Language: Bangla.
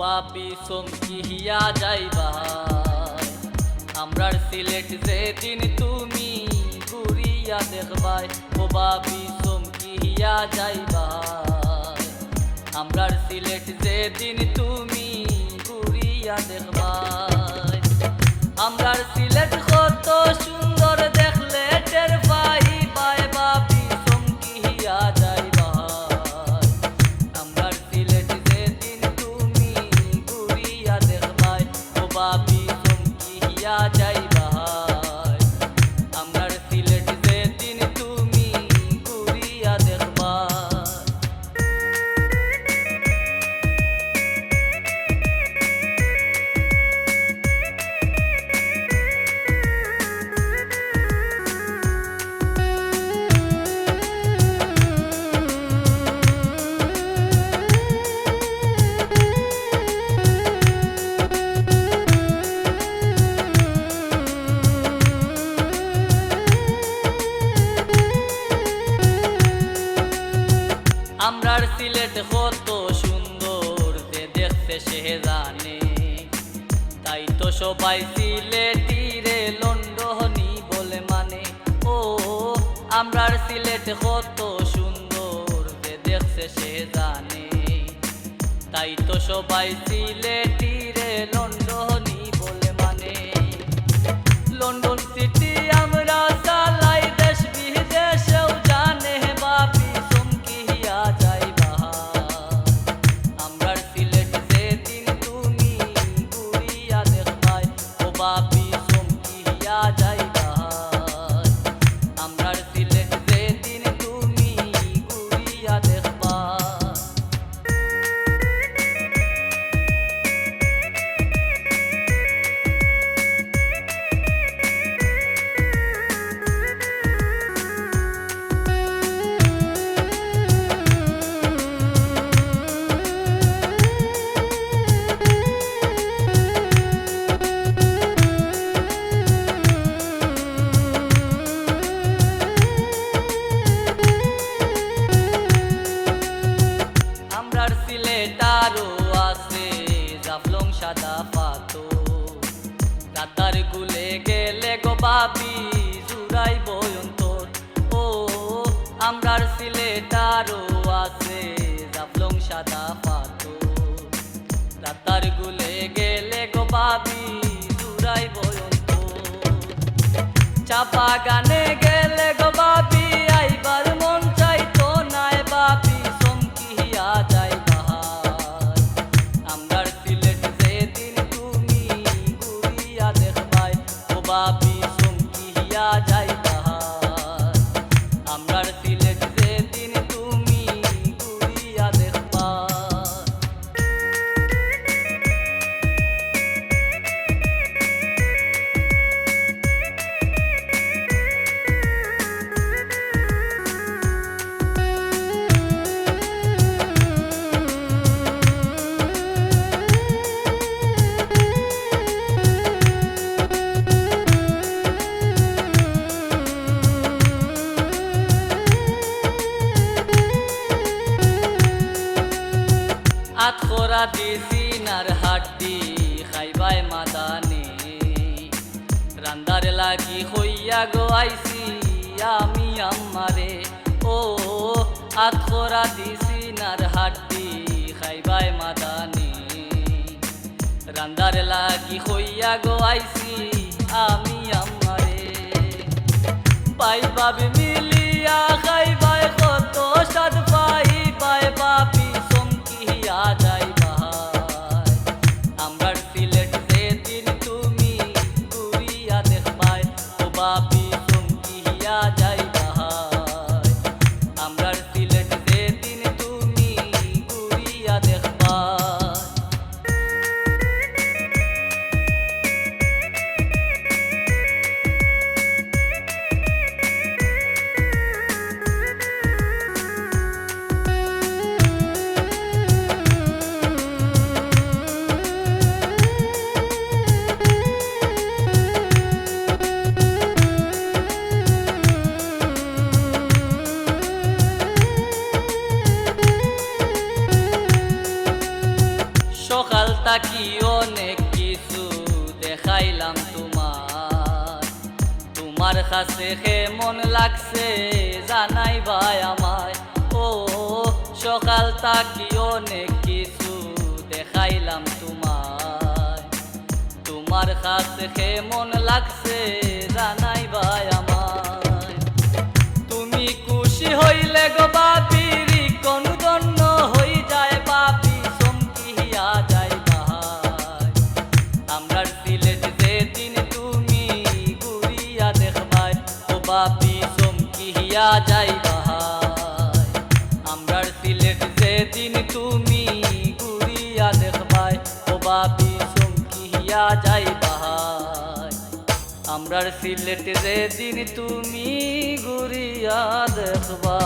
বাপি চমকিয়া যাইবা আমরার সিলেট যেদিন তুমি ঘুরিয়া দেখবাই। ও বাপি চমকিয়া যাইবা আমরার সিলেট যেদিন তুমি ঘুরিয়া দেখবাই। আমরার সিলেট কত সুন্দর দেখলে টের পাইবাই। বাপি চমকিয়া যাইবা আমরার সিলেট যেদিন তুমি ঘুরিয়া দেখবাই। ও বাপি চমকিয়া যাইবা আমরার সিলেট যেদিন তুমি ঘুরিয়া দেখবাই। আমরার সিলেট কত সুন্দর যে দেখতে সে জানে, তাই তো সবাই সিলেটিরে লন্ডনী বলে মানে। ও আমরার সিলেট কত সুন্দর যে দেখতে সে জানে, তাই তো সবাই সিলেটিরে লন্ডনী বলে মানে। লন্ডন সিটি আমরা চালাই দেশ বিদেশেও জানে। বাপি চমকিয়া যাইবা আমরার সিলেট যেদিন তুমি ঘুরিয়া দেখবাই। ও বাপি চমকিয়া যাইবা আমরার সিলেট যেদিন তুমি ঘুরিয়া দেখবাই। আমরার সিলেট আরো আছে জাফলং সাদা পাথর, রাতার গুলে গেলে গো বাপি জুড়াই বয়ন্তর। ও আমরার সিলেট আরো আছে জাফলং সাদা পাথর, রাতার গুলে গেলে গো বাপি জুড়াই বয়ন্তর। চাপা গানে গেলে গো বাপি আইবার মন চাইতো নাই। বাপি চমকিয়া যাইবা আমরার সিলেট যেদিন তুমি ঘুরিয়া দেখবাই। ও বাপি চমকিয়া যাইবা আমরার সিলেট যেদিন তুমি ঘুরিয়া দেখবাই। আতখরা দিছিনার হাড্ডি খাইবাই মাদানে, রান্দার লাগি হইয়া গো আইছি আমি আম্মারে। ও আতখরা দিছিনার হাড্ডি খাইবাই মাদানে, রান্দার লাগি হইয়া গো আইছি আমি আম্মারে। পাই বাবে মিলিয়া খাইবাই কত স্বাদ পাইবাই। বাপি চমকিয়া যাইবা আমরার সিলেট যেদিন তুমি ঘুরিয়া দেখবাই। ও বাপি চমকিয়া যাইবা আমরার সিলেট যেদিন তুমি ঘুরিয়া দেখবাই। কাছে কেমন লাগছে জানাই ভাই আমায়। ও সকাল তাকি অনেক কিছু দেখাইলাম তোমায়, তোমার কাছে কেমন লাগছে জানাই ভাই আমায়। তুমি খুশি হইলে গো বাপিরি কোন ধন্য হই যায়, বাপি চমকিয়া যাই ভাই। আমরার সিলেট যেদিন তুমি ঘুরিয়া দেখবাই, ও বাপি চমকিয়া যাই ভাই। আমরার সিলেট যেদিন তুমি ঘুরিয়া দেখবাই, ও বাপি চমকিয়া যাই ভাই। আমরার সিলেট যেদিন তুমি ঘুরিয়া দেখবা।